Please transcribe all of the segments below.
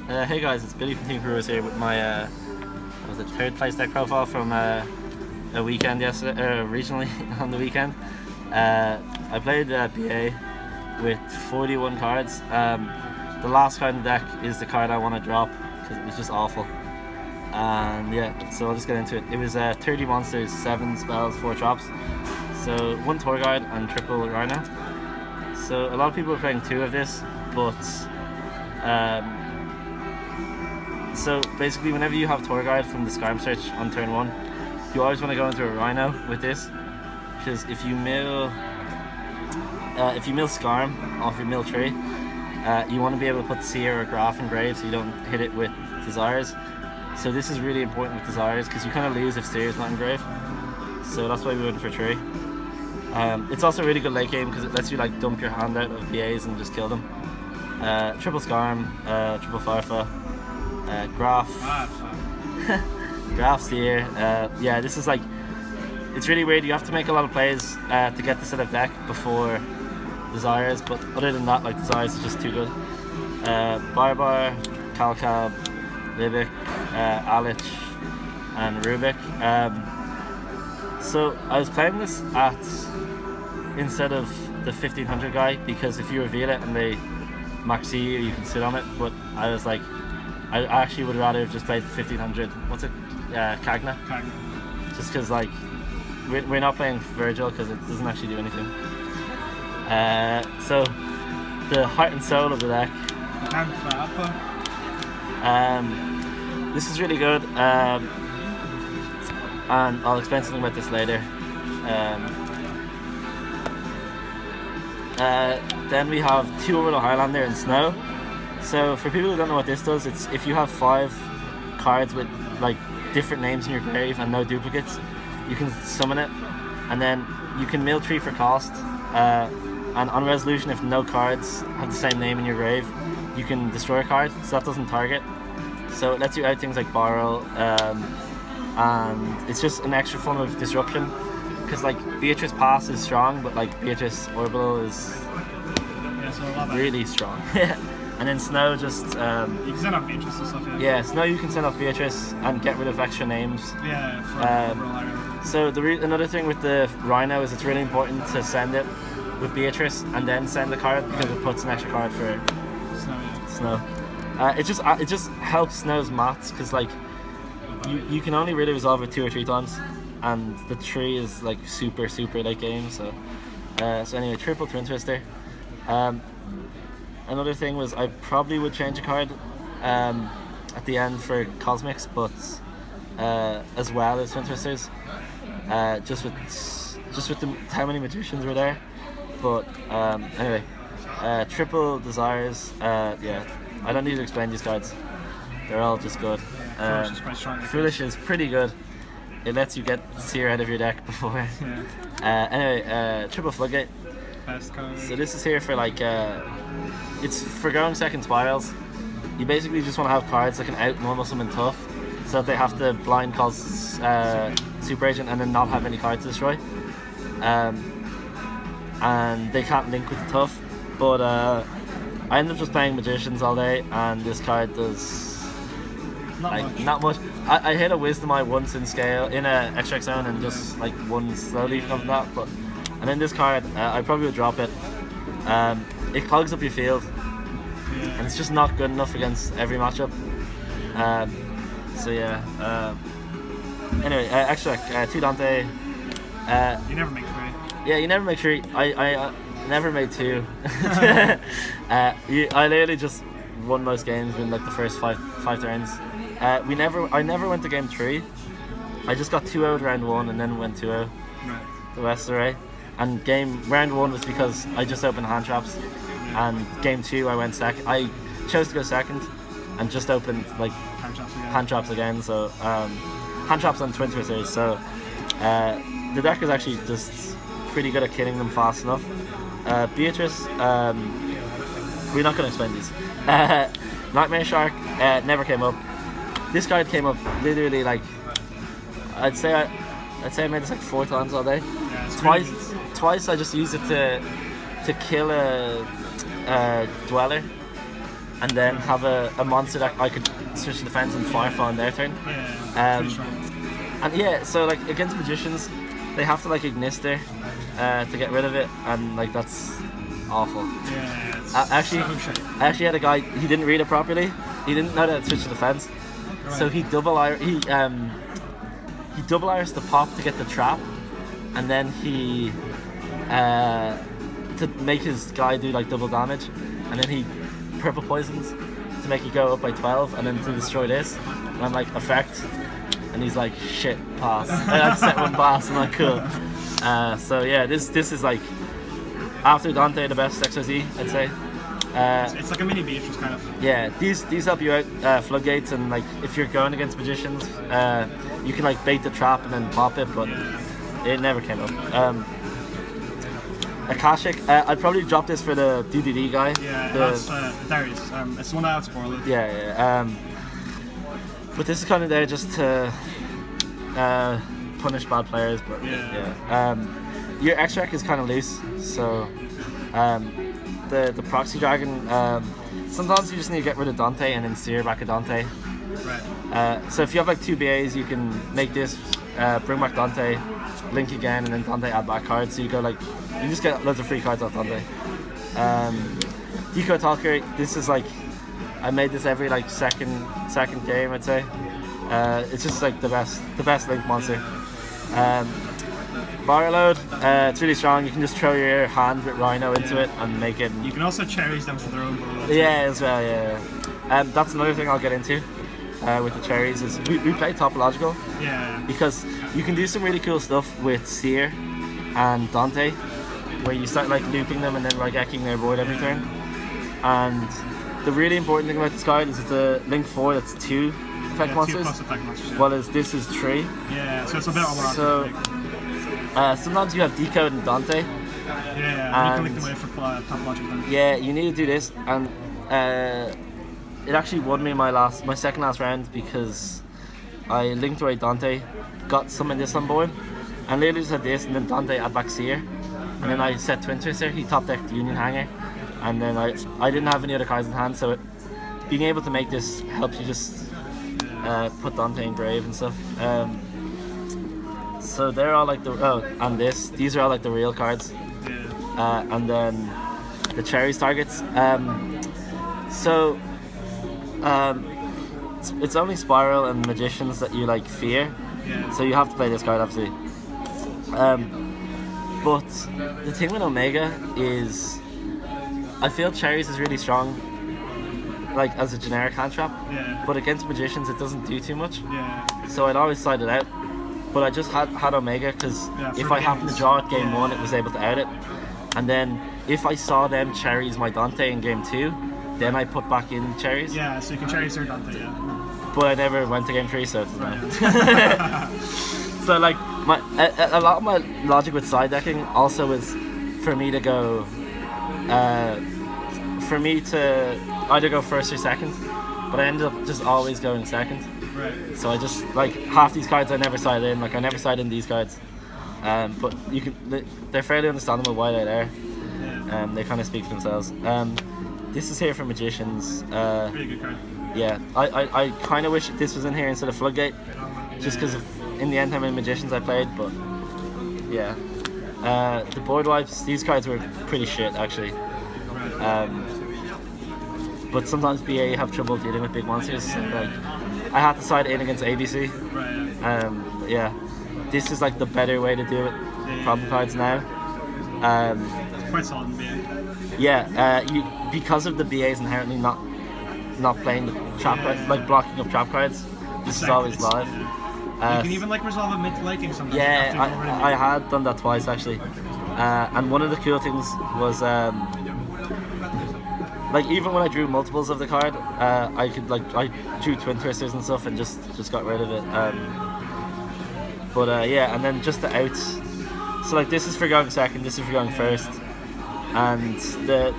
Hey guys, it's Billy from Kuribrohs here with my was it third place deck profile from a weekend yesterday, regionally on the weekend. I played BA with 41 cards. The last card in the deck is the card I want to drop because it was just awful. And yeah, so I'll just get into it. It was 30 monsters, 7 spells, 4 drops. So 1 tour guide and triple Rhino. So a lot of people are playing 2 of this, but so basically whenever you have tour guide from the Scarm search on turn 1, you always want to go into a Rhino with this, because if you mill Scarm off your mill tree, you want to be able to put Seer or Graph in grave so you don't hit it with Desires. So this is really important with Desires because you kind of lose if Seer is not in grave. So that's why we went for tree. It's also a really good late game because it lets you like dump your hand out of BAs and just kill them. Triple Scarm, triple Farfa, Graph, Graph Seer. Yeah, this is like, it's really weird. You have to make a lot of plays to get this out of deck before Desires, but other than that, like, Desires is just too good. Barbar, Calcab, Libic, Alich, and Rubik. So I was playing this instead of the 1500 guy, because if you reveal it and they max you, you can sit on it. But I was like, I actually would rather have just played the 1500. What's it? Cagna. Just because like we're not playing Virgil because it doesn't actually do anything. So the heart and soul of the deck. This is really good. And I'll explain something about this later. Then we have 2 Orbital Highlander and Snow. So for people who don't know what this does, it's if you have 5 cards with like different names in your grave and no duplicates, you can summon it, and then you can mill 3 for cost. And on resolution, if no cards have the same name in your grave, you can destroy a card, so that doesn't target. So it lets you out things like Borrow, and it's just an extra form of disruption. Because like Beatrice Pass is strong, but like Beatrice Orbital is really strong. And then Snow just you can send off Beatrice and stuff. Yeah, Snow you can send off Beatrice and get rid of extra names. Yeah. So another thing with the Rhino is it's really important to send it with Beatrice and then send the card, because it puts an extra card for Snow. It just helps Snow's maths, because like you can only really resolve it 2 or 3 times, and the tree is like super late game. So so anyway, triple Twin Twister. Another thing was I probably would change a card at the end for Cosmics, but as well as Twin Twisters, just with how many magicians were there. But anyway, triple Desires. Yeah, I don't need to explain these cards. They're all just good. Foolish is quite strong. Foolish is pretty good. It lets you get Seer out of your deck before. Anyway, triple Floodgate. Best card. So this is here for like it's for going second spirals. You basically just want to have cards that can out normal summon tough, so that they have to blind call Super Agent and then not have any cards to destroy. And they can't link with the tough. But I ended up just playing Magicians all day, and this card does not much. I hit a Wisdom Eye once in scale in a extract zone and just like won slowly from that. But and then this card, I probably would drop it. It clogs up your field, and it's just not good enough against every matchup. So yeah. Anyway, extract 2 Dante. You never make 3. Yeah, you never make 3. I never made 2. I literally just won most games in like the first 5 turns. I never went to game 3. I just got 2-0'd round 1 and then went 2-0 the rest array. And round 1 was because I just opened hand traps, and game 2 I went second. I chose to go second and just opened like hand traps again. So hand traps on Twin Twisters. So the deck is actually just pretty good at killing them fast enough. Beatrice, we're not going to explain these. Nightmare Shark never came up. This card came up literally like I'd say I made this like 4 times all day. Twice I just used it to kill a Dweller, and then have a monster that I could switch to defense and firefall on their turn. Yeah. Pretty strong. And yeah, so like against magicians, they have to like Ignister to get rid of it, and like that's awful. Yeah. It's I actually had a guy, he didn't read it properly. He didn't know how to switch to defense, so he double Iris the pop to get the trap, and then he to make his guy do like double damage, and then he purple poisons to make it go up by 12, and then to destroy this. And I'm like, effect, and he's like, shit, pass. I had to set one pass. I'm like, cool. So yeah, this is like after Dante the best XYZ, I'd say. It's like a mini Beatrice kind of. Yeah, these help you out floodgates, and like if you're going against magicians, you can like bait the trap and then pop it, but it never came up. Akashic, I'd probably drop this for the DDD guy. Yeah, that's Darius. It's the one that outspoiled it. Yeah. But this is kind of there just to punish bad players. But your X-Rec is kind of loose, so the proxy dragon. Sometimes you just need to get rid of Dante and then steer back a Dante. Right. So if you have like 2 BAs, you can make this bring back Dante, link again, and then Dante add back cards. So you go like you just get loads of free cards off Dante. Deco Talker. This is like I made this every like second game, I'd say. It's just like the best link monster. Bar load, it's really strong. You can just throw your hand with Rhino into it and make it. You can also cherries them for their own goal. Yeah, as well. Yeah. That's another thing I'll get into with the cherries is we play topological. Yeah. Because you can do some really cool stuff with Seer and Dante, where you start like looping them and then like eking their void every turn. And the really important thing about this card is it's a Link 4 that's 2 effect monsters. 2+ effect monsters. Yeah. While this is 3. Yeah, so it's a bit overall. So sometimes you have Decode and Dante. Yeah, and you can link them away for topological then. Yeah, you need to do this, and it actually won me my second last round because I linked away Dante, got some of this on board, and literally just had this, and then Dante had back Seer, and then I set Twin Twister. He top decked Union Hanger, and then I didn't have any other cards in hand, so being able to make this helps you just put Dante in grave and stuff. So they're all like and these are all like the real cards. Yeah. And then the cherries targets. It's only Spiral and Magicians that you like fear. Yeah. So you have to play this card obviously. But the thing with Omega is, I feel cherries is really strong, like as a generic hand trap. Yeah. But against Magicians it doesn't do too much. Yeah. So I'd always side it out. But I just had Omega because if I happened to draw it game 1, it was able to out it. And then if I saw them cherries my Dante in game 2, then I put back in cherries. Yeah, so you can cherries their Dante, yeah. But I never went to game 3, so it doesn't matter. Yeah. So like a lot of my logic with side decking also is for me to go, for me to either go first or second. But I ended up just always going second. Right. So I just like half these cards I never side in. Like I never side in these cards. But you can they're fairly understandable why they're there. Yeah. They kind of speak for themselves. This is here for Magicians. Really good card. Yeah, I kind of wish this was in here instead of Floodgate, just because in the end how many Magicians I played. But yeah, the board wipes. These cards were pretty shit actually. But sometimes BA have trouble dealing with big monsters. Like I had to side in against ABC. Right. Yeah, this is like the better way to do it. Problem cards now. It's quite solid in BA. Yeah, because of the BAs inherently not playing the trap cards, like blocking up trap cards. This is always live. You can even like resolve a mid liking sometimes. Yeah, I had done that twice actually. And one of the cool things was like even when I drew multiples of the card, I drew Twin Twisters and stuff and just got rid of it. Yeah, and then just the outs. So like this is for going second, this is for going first, and the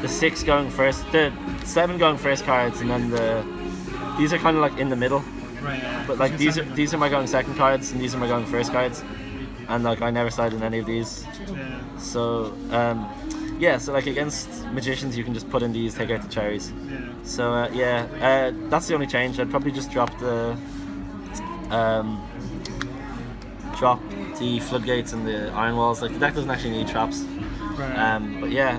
6 going first, the 7 going first cards, and then these are kind of like in the middle. Right. But like these are my going second cards, and these are my going first cards, and like I never sided in any of these. Yeah. So yeah, so like against magicians, you can just put in these, take out the cherries. Yeah. So that's the only change. I'd probably just drop the floodgates and the iron walls. Like the deck doesn't actually need traps. Right. But yeah,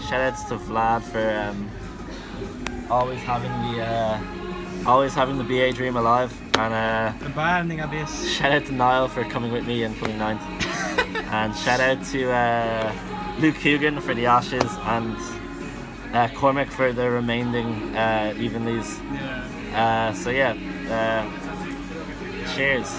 shout outs to Vlad for always having the BA dream alive, and The banding abyss. shout out to Niall for coming with me and coming ninth, and shout out to Luke Coogan for the Ashes, and Cormac for the remaining evenlies. Yeah. So yeah, cheers.